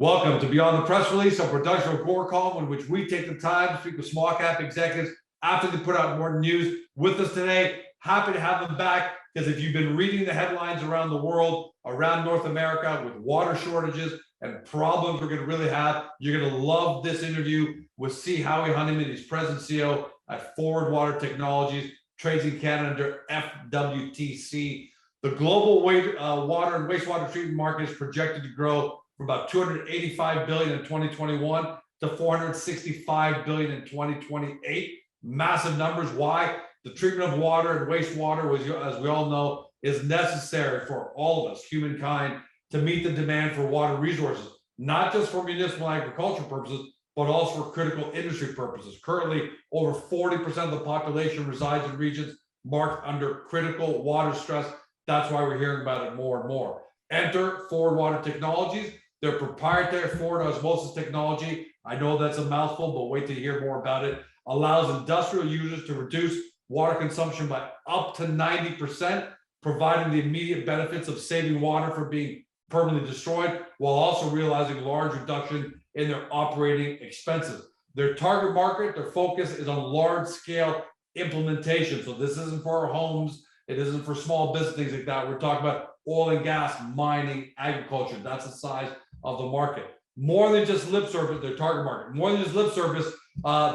Welcome to Beyond the Press Release, a production of Core Call, in which we take the time to speak with small cap executives after they put out more news. With us today, happy to have them back, because if you've been reading the headlines around the world, around North America, with water shortages and problems we're going to really have, you're going to love this interview with C. Howie Honeyman. He's President CEO at Forward Water Technologies, trades in Canada under FWTC. The global water and wastewater treatment market is projected to grow from about $285 billion in 2021 to $465 billion in 2028. Massive numbers. Why? The treatment of water and wastewater, as we all know, is necessary for all of us, humankind, to meet the demand for water resources, not just for municipal agriculture purposes, but also for critical industry purposes. Currently, over 40% of the population resides in regions marked under critical water stress. That's why we're hearing about it more and more. Enter Forward Water Technologies. Their proprietary forward osmosis technology, I know that's a mouthful, but wait to hear more about it, allows industrial users to reduce water consumption by up to 90%, providing the immediate benefits of saving water from being permanently destroyed, while also realizing large reduction in their operating expenses. Their target market, their focus is on large scale implementation. So this isn't for our homes, it isn't for small business, things like that. We're talking about oil and gas, mining, agriculture. That's the size of the market. More than just lip service, their target market. More than just lip service,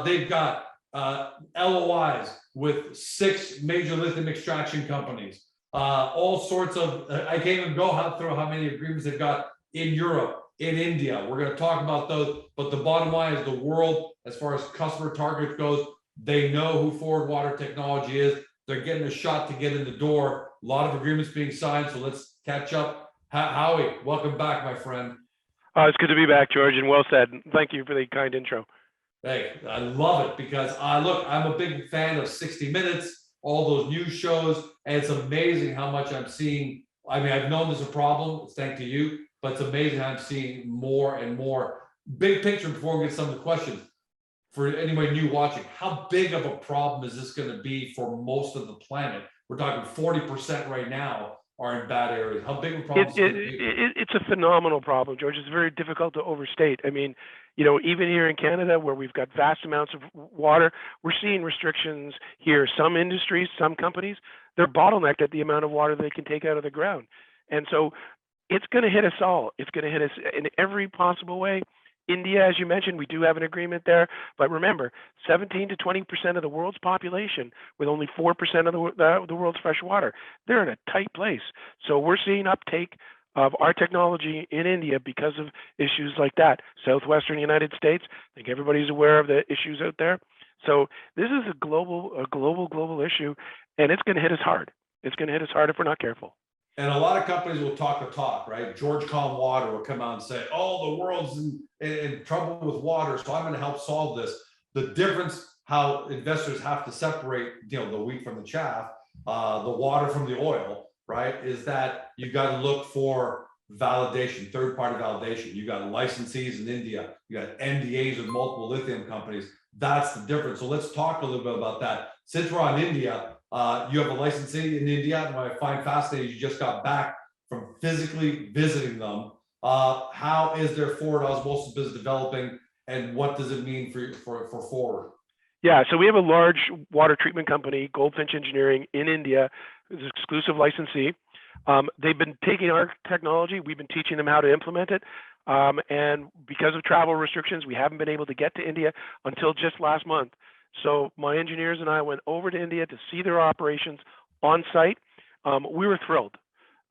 they've got LOIs with 6 major lithium extraction companies. All sorts of, I can't even go through how many agreements they've got in Europe, in India. We're going to talk about those, but the bottom line is the world, as far as customer target goes, they know who Forward Water Technology is. They're getting a shot to get in the door. A lot of agreements being signed, so let's catch up. Howie, welcome back, my friend. It's good to be back, George, and well said. Thank you for the kind intro. Hey, I love it, because look, I'm a big fan of 60 Minutes, all those news shows, and it's amazing how much I'm seeing. I mean, I've known there's a problem, it's thanks to you, but it's amazing how I'm seeing more and more. Big picture before we get some of the questions. For anybody new watching, how big of a problem is this going to be for most of the planet? We're talking 40% right now are in bad areas. How big of a problem is it? It's a phenomenal problem, George. It's very difficult to overstate. I mean, even here in Canada, where we've got vast amounts of water, we're seeing restrictions here. Some industries, some companies, they're bottlenecked at the amount of water they can take out of the ground. And so it's going to hit us all. It's going to hit us in every possible way. India, as you mentioned, we do have an agreement there. But remember, 17 to 20% of the world's population, with only 4% of the world's fresh water, they're in a tight place. So we're seeing uptake of our technology in India because of issues like that. Southwestern United States, I think everybody's aware of the issues out there. So this is a global issue, and it's going to hit us hard. It's going to hit us hard if we're not careful. And a lot of companies will talk the talk, right? George Calm Water will come out and say, oh, the world's in trouble with water, so I'm going to help solve this. The difference, how investors have to separate, the wheat from the chaff, the water from the oil, right, is that you got to look for validation, third-party validation. You got licensees in India, you got NDAs with multiple lithium companies. That's the difference. So let's talk a little bit about that. Since we're on India, you have a licensee in India, and what I find fascinating, you just got back from physically visiting them. How is their forward osmosis business developing, and what does it mean for Forward? Yeah, so we have a large water treatment company, Goldfinch Engineering, in India, who's an exclusive licensee. They've been taking our technology, we've been teaching them how to implement it, and because of travel restrictions, we haven't been able to get to India until just last month. So my engineers and I went over to India to see their operations on site. We were thrilled.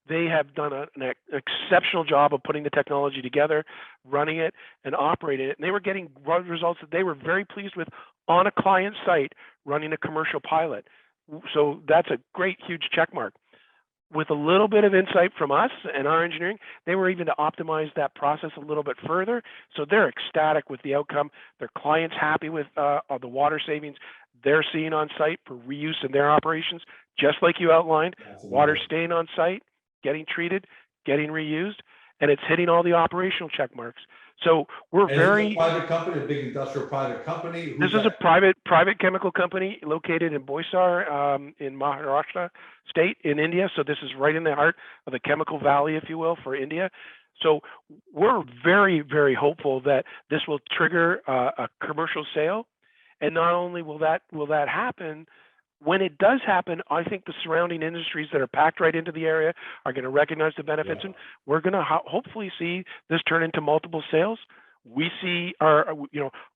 They have done an exceptional job of putting the technology together, running it, and operating it. And they were getting results that they were very pleased with on a client site running a commercial pilot. So that's a great, huge check mark. With a little bit of insight from us and our engineering, they were even to optimize that process a little bit further. So they're ecstatic with the outcome. Their clients happy with the water savings they're seeing on site for reuse in their operations, just like you outlined. Water staying on site, getting treated, getting reused. and it's hitting all the operational check marks. So we're And is it a private company, a big industrial private company? This is a private chemical company located in Boisar, in Maharashtra state in India. So this is right in the heart of the chemical valley, if you will, for India. So we're very, very hopeful that this will trigger a commercial sale. And not only will that happen, when it does happen, I think the surrounding industries that are packed right into the area are going to recognize the benefits, and we're going to hopefully see this turn into multiple sales. We see our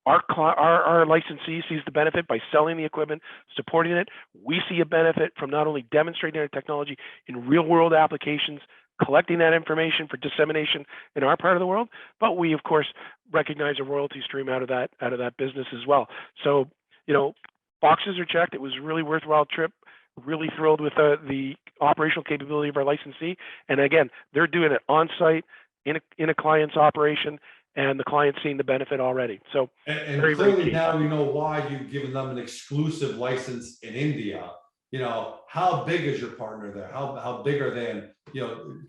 licensee sees the benefit by selling the equipment, supporting it. We see a benefit from not only demonstrating our technology in real world applications, collecting that information for dissemination in our part of the world, but we of course recognize a royalty stream out of that business as well. So, boxes are checked. It was a really worthwhile trip. Really thrilled with the operational capability of our licensee. And again, they're doing it on site in a client's operation, and the client's seeing the benefit already. So and clearly now we know why you've given them an exclusive license in India. How big is your partner there? How big are they? And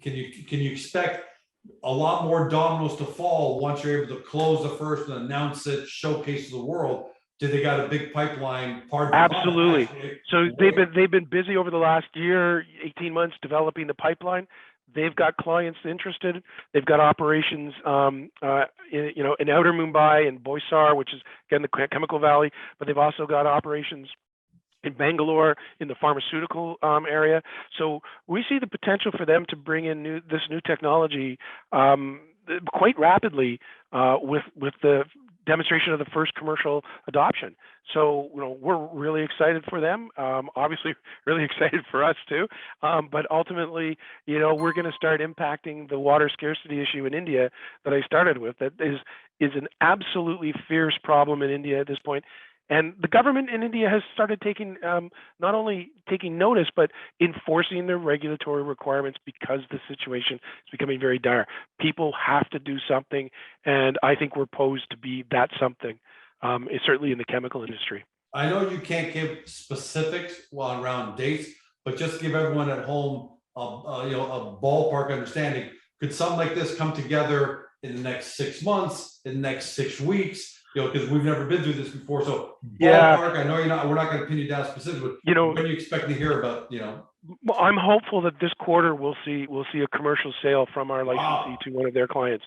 can you expect a lot more dominoes to fall once you're able to close the first and announce it, showcase to the world? They got a big pipeline? Absolutely. So they've been busy over the last year, 18 months developing the pipeline. They've got clients interested. They've got operations, in outer Mumbai and Boisar, which is again the chemical valley. But they've also got operations in Bangalore in the pharmaceutical area. So we see the potential for them to bring in this new technology quite rapidly with the demonstration of the first commercial adoption. So, we're really excited for them. Obviously, really excited for us too. But ultimately, we're going to start impacting the water scarcity issue in India that I started with. That is an absolutely fierce problem in India at this point. And the government in India has started taking, not only taking notice, but enforcing their regulatory requirements because the situation is becoming very dire. People have to do something, and I think we're posed to be that something, certainly in the chemical industry. I know you can't give specifics around dates, but just give everyone at home a ballpark understanding. Could something like this come together in the next 6 months, in the next 6 weeks? Because we've never been through this before. So ballpark, I know we're not going to pin you down specifically, but when do you expect to hear about, Well, I'm hopeful that this quarter we'll see a commercial sale from our licensee to one of their clients.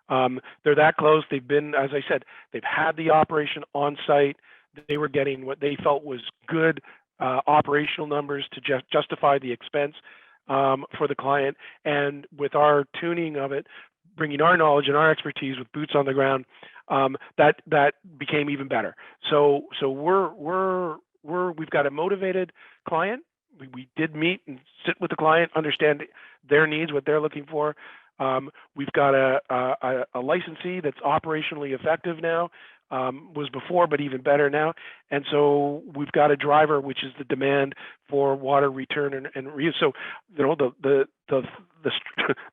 They're that close. They've been, as I said, they've had the operation on site. They were getting what they felt was good operational numbers to justify the expense for the client. And with our tuning of it, bringing our knowledge and our expertise with boots on the ground, that became even better. So we've got a motivated client. We did meet and sit with the client, understand their needs, what they're looking for. We've got a licensee that's operationally effective now, was before, but even better now. And so we've got a driver, which is the demand for water return and reuse. So the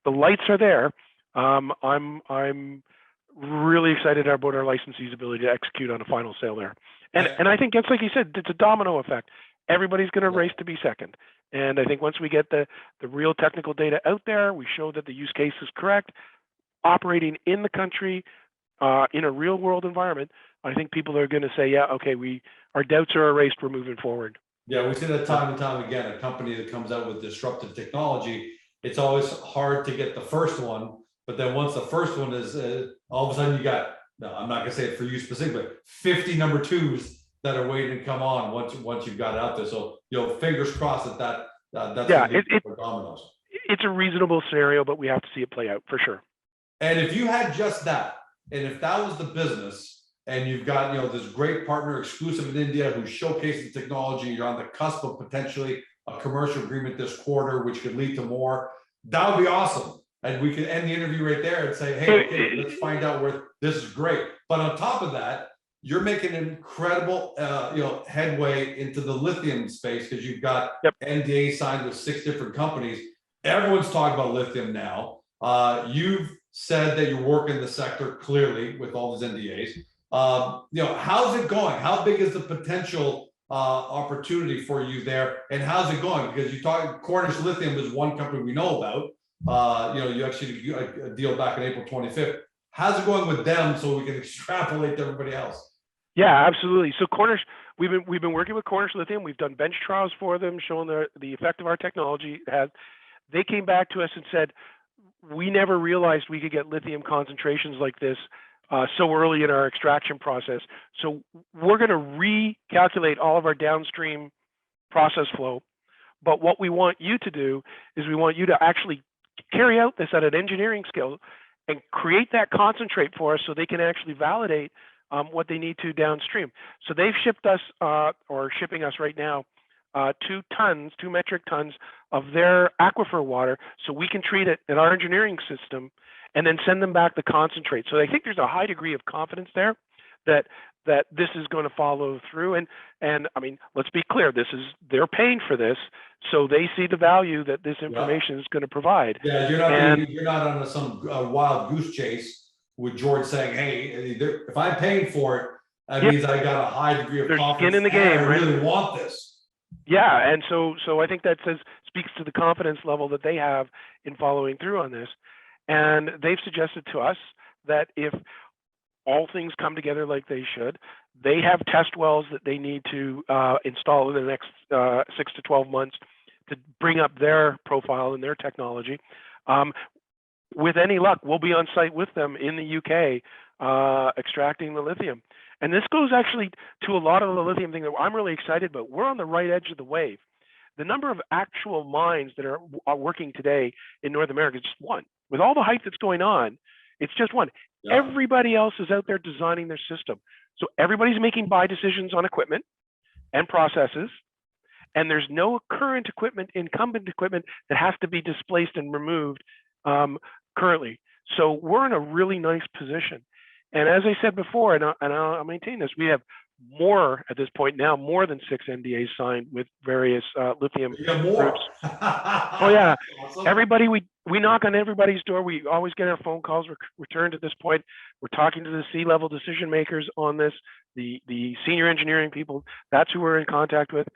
lights are there. I'm really excited about our licensee's ability to execute on a final sale there. And I think it's like you said, it's a domino effect. Everybody's going to race to be second. And I think once we get the real technical data out there, we show that the use case is correct, operating in the country, in a real world environment, I think people are going to say, yeah, okay, our doubts are erased, we're moving forward. Yeah, we see that time and time again. A company that comes out with disruptive technology, it's always hard to get the first one. But then once the first one is, all of a sudden you got, no, I'm not going to say it for you specifically, but 50 number twos that are waiting to come on once you've got it out there. So, fingers crossed that's dominoes. It's a reasonable scenario, but we have to see it play out for sure. And if you had just that, and if that was the business, and you've got, this great partner exclusive in India who's showcasing technology, you're on the cusp of potentially a commercial agreement this quarter, which could lead to more, that would be awesome. And we could end the interview right there and say, hey, okay, let's find out where this is great. But on top of that, you're making an incredible, headway into the lithium space because you've got NDAs signed with 6 different companies. Everyone's talking about lithium now. You've said that you're working the sector clearly with all these NDAs. How's it going? How big is the potential opportunity for you there? And how's it going? Because you talk, Cornish Lithium is one company we know about. You actually did a deal back in April 25th. How's it going with them so we can extrapolate to everybody else? Yeah, absolutely. So Cornish, we've been working with Cornish Lithium. We've done bench trials for them, showing the effect of our technology. They came back to us and said, we never realized we could get lithium concentrations like this so early in our extraction process. So we're going to recalculate all of our downstream process flow. But what we want you to do is we want you to actually carry out this at an engineering scale and create that concentrate for us so they can actually validate what they need to downstream. So they've shipped us, or shipping us right now, 2 metric tons of their aquifer water so we can treat it in our engineering system and then send them back the concentrate. So I think there's a high degree of confidence there that this is going to follow through. And I mean, let's be clear, they're paying for this, so they see the value that this information is going to provide. Yeah, you're not on some wild goose chase with George saying, hey, if I'm paying for it, that means I got a high degree of confidence. Skin in the game, I really want this. Yeah, and so I think that speaks to the confidence level that they have in following through on this. And they've suggested to us that if all things come together like they should, they have test wells that they need to install in the next 6 to 12 months to bring up their profile and their technology. With any luck, we'll be on site with them in the UK extracting the lithium. And this goes actually to a lot of the lithium thing that I'm really excited about. We're on the right edge of the wave. The number of actual mines that are working today in North America is just one. With all the hype that's going on, it's just one. Yeah. Everybody else is out there designing their system. So everybody's making buy decisions on equipment and processes, and there's no current equipment, incumbent equipment that has to be displaced and removed currently. So we're in a really nice position. And as I said before, and I'll maintain this, we have more at this point now, more than 6 NDAs signed with various lithium groups. Oh yeah, awesome. Everybody, we knock on everybody's door. We always get our phone calls returned at this point. We're talking to the C-level decision makers on this, the senior engineering people. That's who we're in contact with,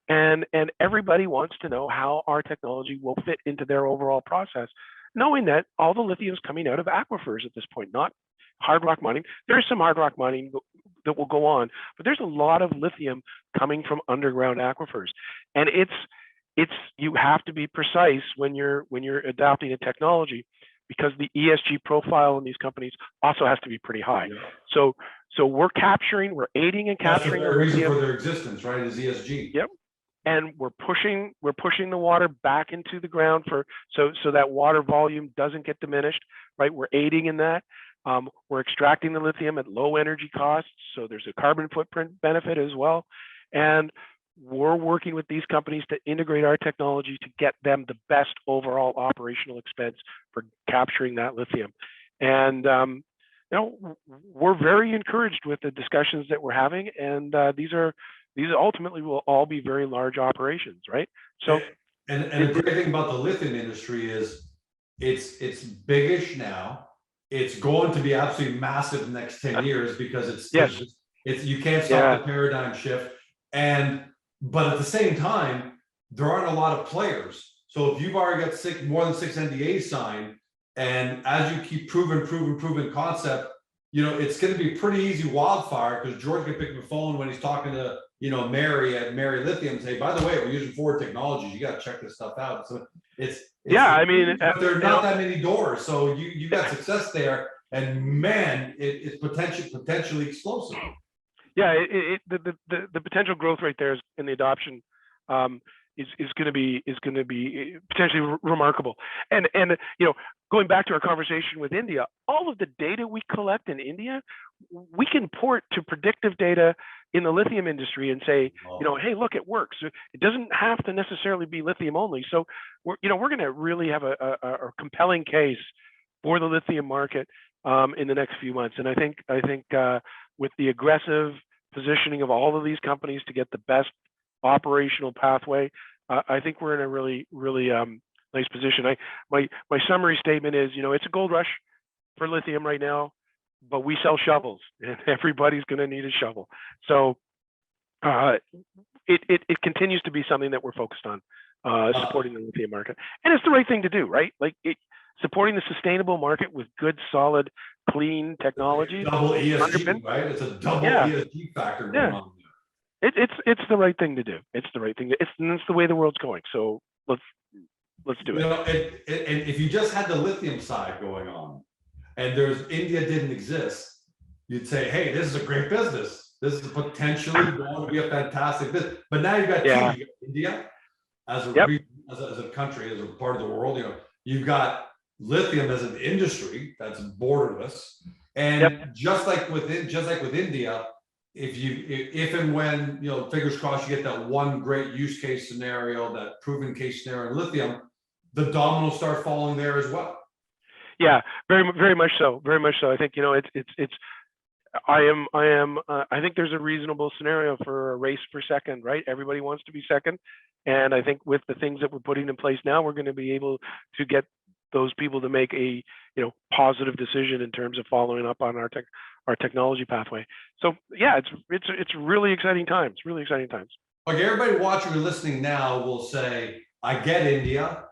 and everybody wants to know how our technology will fit into their overall process, knowing that all the lithium is coming out of aquifers at this point, not hard rock mining. There's some hard rock mining that will go on, but there's a lot of lithium coming from underground aquifers, and it's you have to be precise when you're adopting a technology, because the ESG profile in these companies also has to be pretty high. Yeah. So we're aiding and capturing. That's the reason for their existence, right? Is ESG. Yep. And we're pushing the water back into the ground so that water volume doesn't get diminished, right? We're aiding in that. We're extracting the lithium at low energy costs, so there's a carbon footprint benefit as well. And we're working with these companies to integrate our technology to get them the best overall operational expense for capturing that lithium. And we're very encouraged with the discussions that we're having, and these ultimately will all be very large operations, right? So, and the great thing about the lithium industry is it's biggish now. It's going to be absolutely massive in the next 10 years because it's you can't stop the paradigm shift. But at the same time, there aren't a lot of players. So if you've already got more than 6 NDAs signed, and as you keep proving concept, it's going to be pretty easy wildfire, because George can pick up the phone when he's talking to Mary at Mary Lithium and say, by the way, we're using forward technologies. You got to check this stuff out. So I mean, there are not that many doors. So you got success there, and man, it's potentially explosive. Yeah, the potential growth rate there in the adoption is going to be potentially remarkable. And going back to our conversation with India, all of the data we collect in India, we can port to predictive data in the lithium industry and say, hey, look, it works. It doesn't have to necessarily be lithium only. So we're going to really have a compelling case for the lithium market in the next few months. And I think with the aggressive positioning of all of these companies to get the best operational pathway, I think we're in a really, really nice position. My summary statement is, it's a gold rush for lithium right now, but we sell shovels, and everybody's going to need a shovel. So it continues to be something that we're focused on supporting the lithium market. And it's the right thing to do, right? Like supporting the sustainable market with good, solid, clean technologies. Double ESG, underpin. right? It's a double Yeah. ESG factor going Yeah. on there. It's the right thing to do. It's the right thing. It's the way the world's going. So let's do it. And if you just had the lithium side going on, and India didn't exist, you'd say, hey, this is a great business. This is potentially going to be a fantastic business. But now you've got two. You got India as a region, as a country, as a part of the world. You've got lithium as an industry that's borderless, and just like with India, if and when, fingers crossed, you get that one great use case scenario, that proven case scenario in lithium, the dominoes start falling there as well. Yeah, very much so. Very much so. I think, I think there's a reasonable scenario for a race for second, right? Everybody wants to be second. And I think with the things that we're putting in place now, we're going to be able to get those people to make a, positive decision in terms of following up on our technology pathway. So yeah, it's really exciting times, really exciting times. Okay, everybody watching or listening now will say, I get India.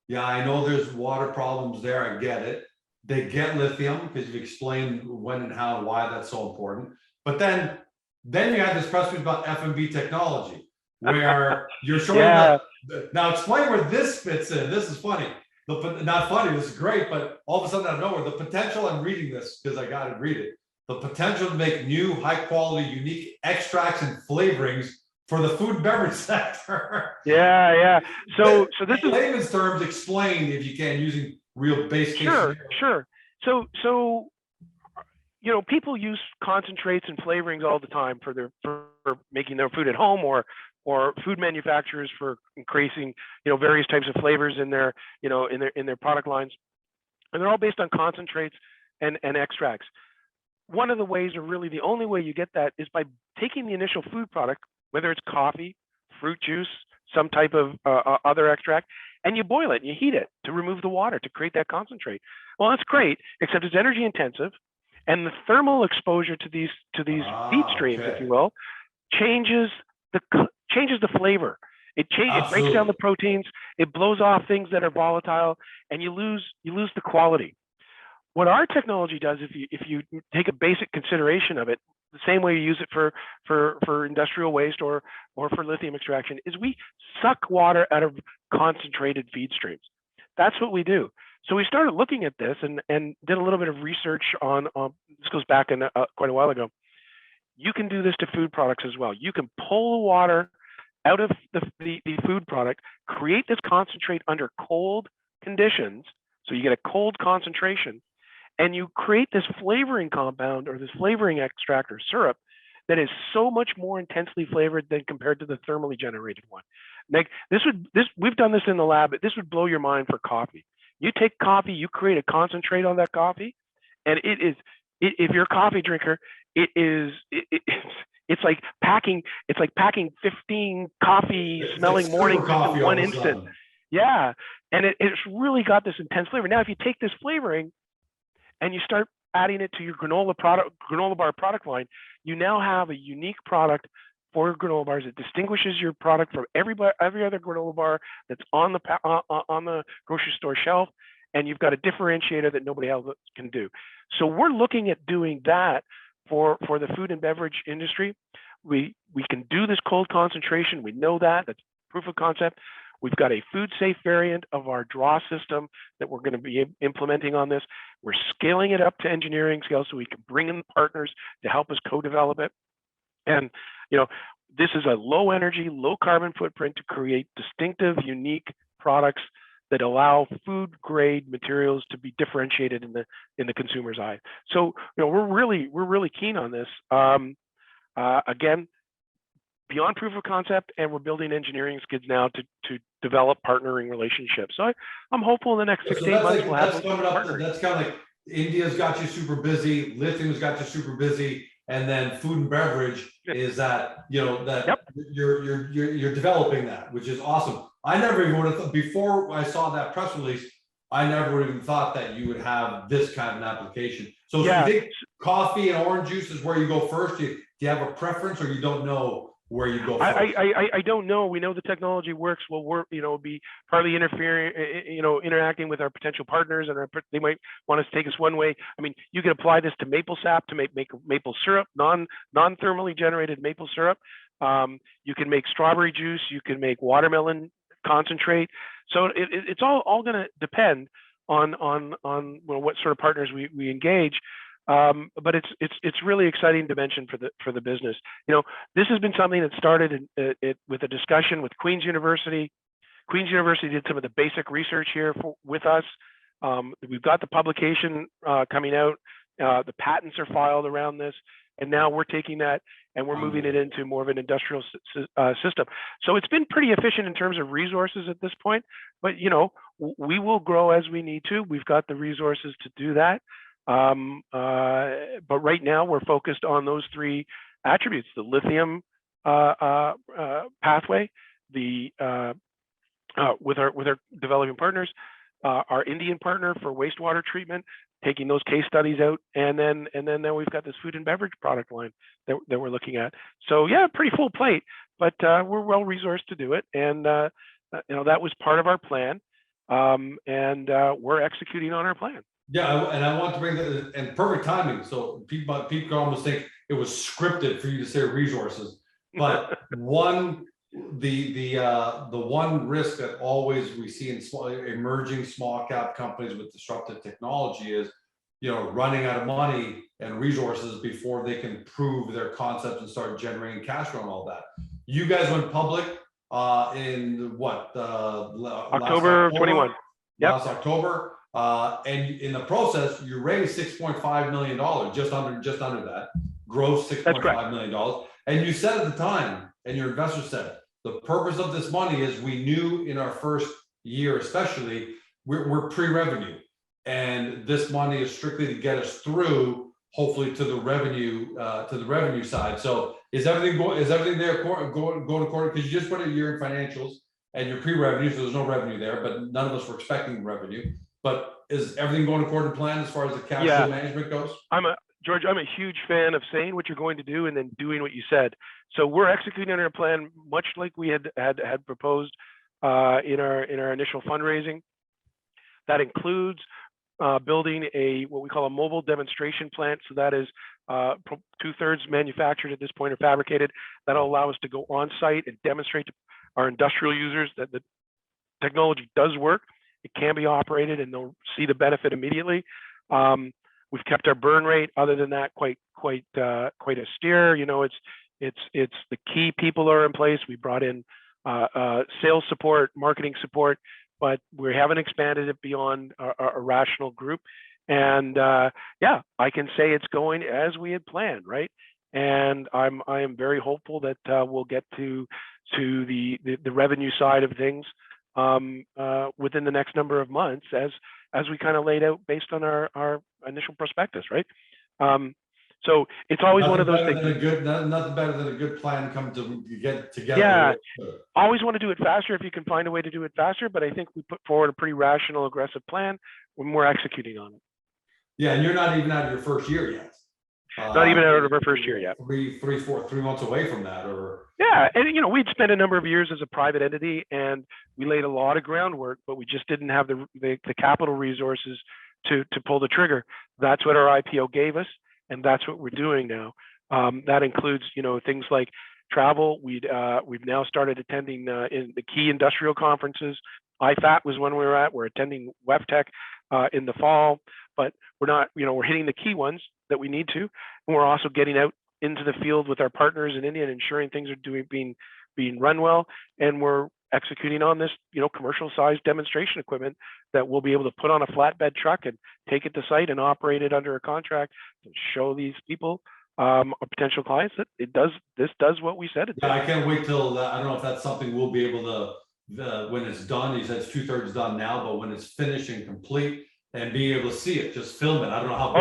Yeah, I know there's water problems there. I get it. They get lithium because you've explained when and how and why that's so important. But then you have this press release about FWTC, where you're showing now explain where this fits in. This is funny. Not funny, this is great, but all of a sudden out of nowhere, the potential, I'm reading this because I got to read it, the potential to make new, high quality, unique extracts and flavorings for the food and beverage sector. Yeah. So this is layman's terms. Explain, if you can, using real base case. Sure. So people use concentrates and flavorings all the time for making their food at home, or food manufacturers for increasing various types of flavors in their in their product lines, and they're all based on concentrates and extracts. One of the ways, or really the only way you get that, is by taking the initial food product, whether it's coffee, fruit juice, some type of other extract, and you boil it and you heat it to remove the water to create that concentrate. Well, that's great, except it's energy intensive, and the thermal exposure to these feed streams, if you will, changes the flavor. It breaks down the proteins. It blows off things that are volatile, and you lose the quality. What our technology does, if you take a basic consideration of it, the same way you use it for industrial waste or for lithium extraction, is we suck water out of concentrated feed streams. That's what we do. So we started looking at this and did a little bit of research on this goes back in quite a while ago. You can do this to food products as well. You can pull the water out of the food product, create this concentrate under cold conditions, so you get a cold concentration, and you create this flavoring compound, or this flavoring extract or syrup, that is so much more intensely flavored than compared to the thermally generated one. Like we've done this in the lab. This would blow your mind for coffee. You take coffee, you create a concentrate on that coffee, and if you're a coffee drinker, it's like packing 15 coffee smelling mornings into one instant. Yeah, and it's really got this intense flavor. Now, if you take this flavoring and you start adding it to your granola bar product line, you now have a unique product for granola bars that distinguishes your product from every other granola bar that's on the grocery store shelf, and you've got a differentiator that nobody else can do. So we're looking at doing that for the food and beverage industry. We can do this cold concentration. We know that's proof of concept. We've got a food safe variant of our draw system that we're going to be implementing on this. We're scaling it up to engineering scale so we can bring in partners to help us co-develop it. And this is a low energy, low carbon footprint to create distinctive, unique products that allow food grade materials to be differentiated in the consumer's eye. So we're really keen on this. Again, beyond proof of concept, and we're building engineering skids now to develop partnering relationships. So I'm hopeful in the next 6 to 8 months we'll have partnering. That's kind of like India's got you super busy, lithium's got you super busy, and then food and beverage is that you're developing that, which is awesome. I never even would have thought, before I saw that press release, I never would have even thought that you would have this kind of an application. So if you think coffee and orange juice is where you go first, do you have a preference, or you don't know where you go first? I don't know. We know the technology works. We'll work, be partly interfering, interacting with our potential partners, and they might want us to take us one way. I mean, you can apply this to maple sap to make maple syrup, non-thermally generated maple syrup. You can make strawberry juice. You can make watermelon concentrate. So it's all going to depend on what sort of partners we engage. But it's really exciting dimension for the business. This has been something that started with a discussion with Queen's University. Queen's University did some of the basic research here with us. We've got the publication coming out. The patents are filed around this, and now we're taking that and we're moving it into more of an industrial system. So it's been pretty efficient in terms of resources at this point. But we will grow as we need to. We've got the resources to do that. But right now we're focused on those three attributes: the lithium pathway, with our developing partners, our Indian partner for wastewater treatment, taking those case studies out, and then now we've got this food and beverage product line that we're looking at. So yeah, pretty full plate, but we're well resourced to do it, and that was part of our plan, and we're executing on our plan. Yeah, and I want to bring that and perfect timing. So people can almost think it was scripted for you to say resources, but the one risk that always we see in emerging small cap companies with disruptive technology is, running out of money and resources before they can prove their concepts and start generating cash flow and all that. You guys went public in what? October 21. Last October. And in the process, you raised $6.5 million, just under that, gross $6.5 million. And you said at the time, and your investors said, the purpose of this money is we knew in our first year, especially, we're pre-revenue, and this money is strictly to get us through, hopefully, to the revenue side. So is everything there going according? Because you just put a year in financials and you're pre-revenue, so there's no revenue there, but none of us were expecting revenue. But is everything going according to plan as far as the cash flow management goes? George, I'm a huge fan of saying what you're going to do and then doing what you said. So we're executing on our plan, much like we had proposed in our initial fundraising. That includes building what we call a mobile demonstration plant. So that is 2/3 manufactured at this point or fabricated. That'll allow us to go on site and demonstrate to our industrial users that the technology does work. It can be operated, and they'll see the benefit immediately. We've kept our burn rate, other than that, quite austere. It's the key people are in place. We brought in sales support, marketing support, but we haven't expanded it beyond a rational group. And I can say it's going as we had planned, right? And I am very hopeful that we'll get to the revenue side of things within the next number of months, as we kind of laid out based on our initial prospectus, right? So it's always one of those things. Nothing better than a good plan come to get together. Yeah, always want to do it faster if you can find a way to do it faster. But I think we put forward a pretty rational, aggressive plan when we're executing on it. Yeah, and you're not even out of your first year yet. Not even out of our first year yet. 3 months away from that, or and we'd spent a number of years as a private entity, and we laid a lot of groundwork, but we just didn't have the capital resources to pull the trigger. That's what our IPO gave us, and that's what we're doing now. That includes things like travel. We've now started attending in the key industrial conferences. IFAT was one we were at. We're attending WEFTEC in the fall, but we're not. We're hitting the key ones that we need to, and we're also getting out into the field with our partners in India and ensuring things are being run well, and we're executing on this commercial sized demonstration equipment that we'll be able to put on a flatbed truck and take it to site and operate it under a contract to show these people or potential clients that this does what we said it does. I can't wait till I don't know if that's something we'll be able to when it's done. He said it's 2/3 done now, but when it's finished and complete and being able to see it, just film it. I don't know how.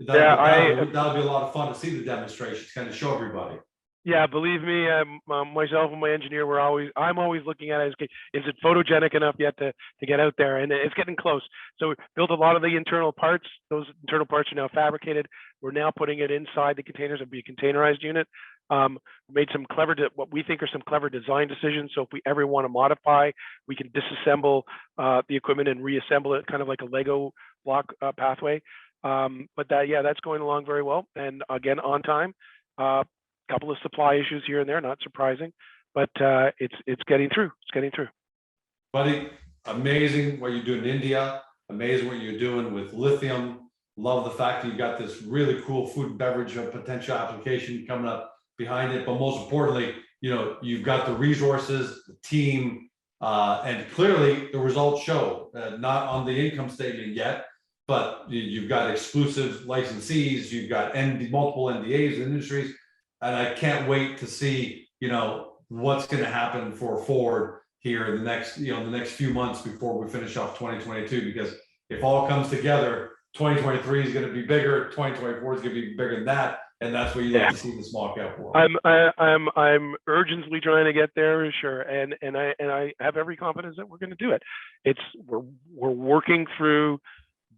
That'll be a lot of fun to see the demonstrations, kind of show everybody. Yeah, believe me, myself and my engineer, I'm always looking at it as, is it photogenic enough yet to get out there? And it's getting close. So we built a lot of the internal parts. Those internal parts are now fabricated. We're now putting it inside the containers. It'll be a containerized unit. Made some clever, what we think are some clever design decisions. So if we ever want to modify, we can disassemble the equipment and reassemble it, kind of like a Lego block pathway. But that's going along very well, and again on time. Couple of supply issues here and there, not surprising, but it's getting through. It's getting through. Buddy, amazing what you're doing in India. Amazing what you're doing with lithium. Love the fact that you got this really cool food and beverage potential application coming up behind it. But most importantly, you've got the resources, the team, and clearly the results show. Not on the income statement yet, but you've got exclusive licensees, you've got multiple NDAs in industries, and I can't wait to see what's going to happen for Ford here in the next few months before we finish off 2022, because if all comes together, 2023 is going to be bigger, 2024 is going to be bigger than that, and that's what you like to see in the small cap world. I'm urgently trying to get there, sure, and I have every confidence that we're going to do it. We're working through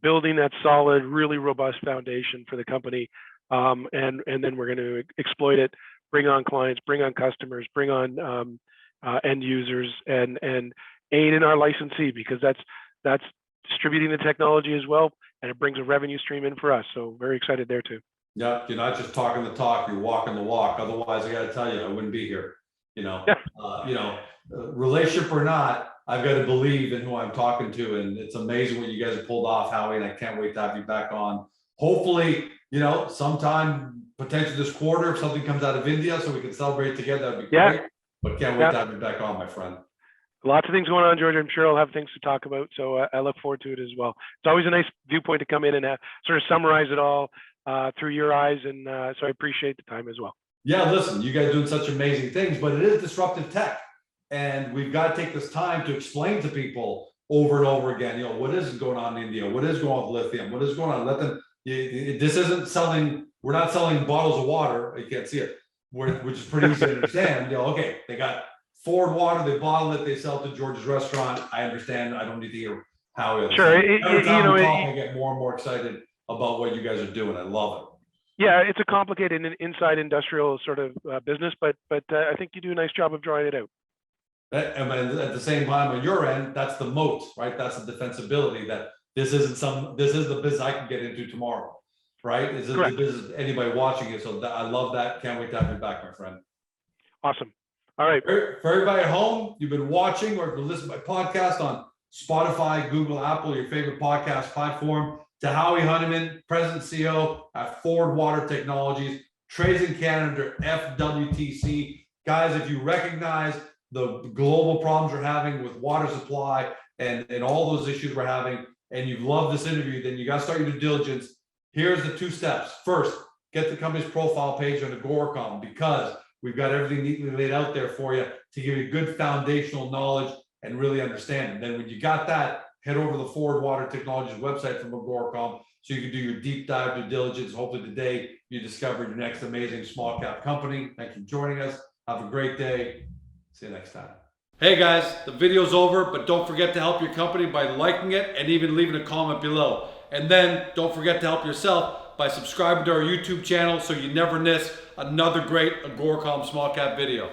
building that solid, really robust foundation for the company, and then we're going to exploit it, bring on clients, bring on customers, bring on end users, and aid in our licensee, because that's distributing the technology as well, and it brings a revenue stream in for us. So very excited there too. Yeah, you're not just talking the talk, you're walking the walk. Otherwise, I got to tell you, I wouldn't be here. Relationship or not, I've got to believe in who I'm talking to, and it's amazing what you guys have pulled off, Howie. And I can't wait to have you back on. Hopefully, sometime potentially this quarter, if something comes out of India, so we can celebrate together. That'd be great. But can't wait to have you back on, my friend. Lots of things going on, George. I'm sure I'll have things to talk about, so I look forward to it as well. It's always a nice viewpoint to come in and sort of summarize it all through your eyes, and so I appreciate the time as well. Yeah, listen, you guys are doing such amazing things, but it is disruptive tech, and we've got to take this time to explain to people over and over again, what is going on in India, what is going on with lithium, what is going on. Let them. This isn't selling. We're not selling bottles of water. You can't see it, which is pretty easy to understand. Okay, they got Ford water, they bottle it, they sell it to George's restaurant. I understand. I don't need to hear how it is. Sure. Every time we talk, I get more and more excited about what you guys are doing. I love it. Yeah, it's a complicated and inside industrial sort of business, but I think you do a nice job of drawing it out. And at the same time, on your end, that's the moat, right? That's the defensibility that this is the business I can get into tomorrow, right? This is the business anybody watching it. So I love that. Can't wait to have you back, my friend. Awesome. All right. For everybody at home, you've been watching or been listening to my podcast on Spotify, Google, Apple, your favorite podcast platform. To Howie Honeyman, President CEO at Ford Water Technologies, trades in Canada under FWTC. Guys, if you recognize the global problems we're having with water supply and all those issues we're having, and you've loved this interview, then you got to start your due diligence. Here's the 2 steps. First, get the company's profile page on Agoracom, because we've got everything neatly laid out there for you to give you good foundational knowledge and really understand it. Then when you got that, head over to the Ford Water Technologies website from Agoracom so you can do your deep dive due diligence. Hopefully today you discovered your next amazing small cap company. Thanks for joining us. Have a great day. See you next time. Hey guys, the video's over, but don't forget to help your company by liking it and even leaving a comment below. And then don't forget to help yourself by subscribing to our YouTube channel so you never miss another great Agoracom small cap video.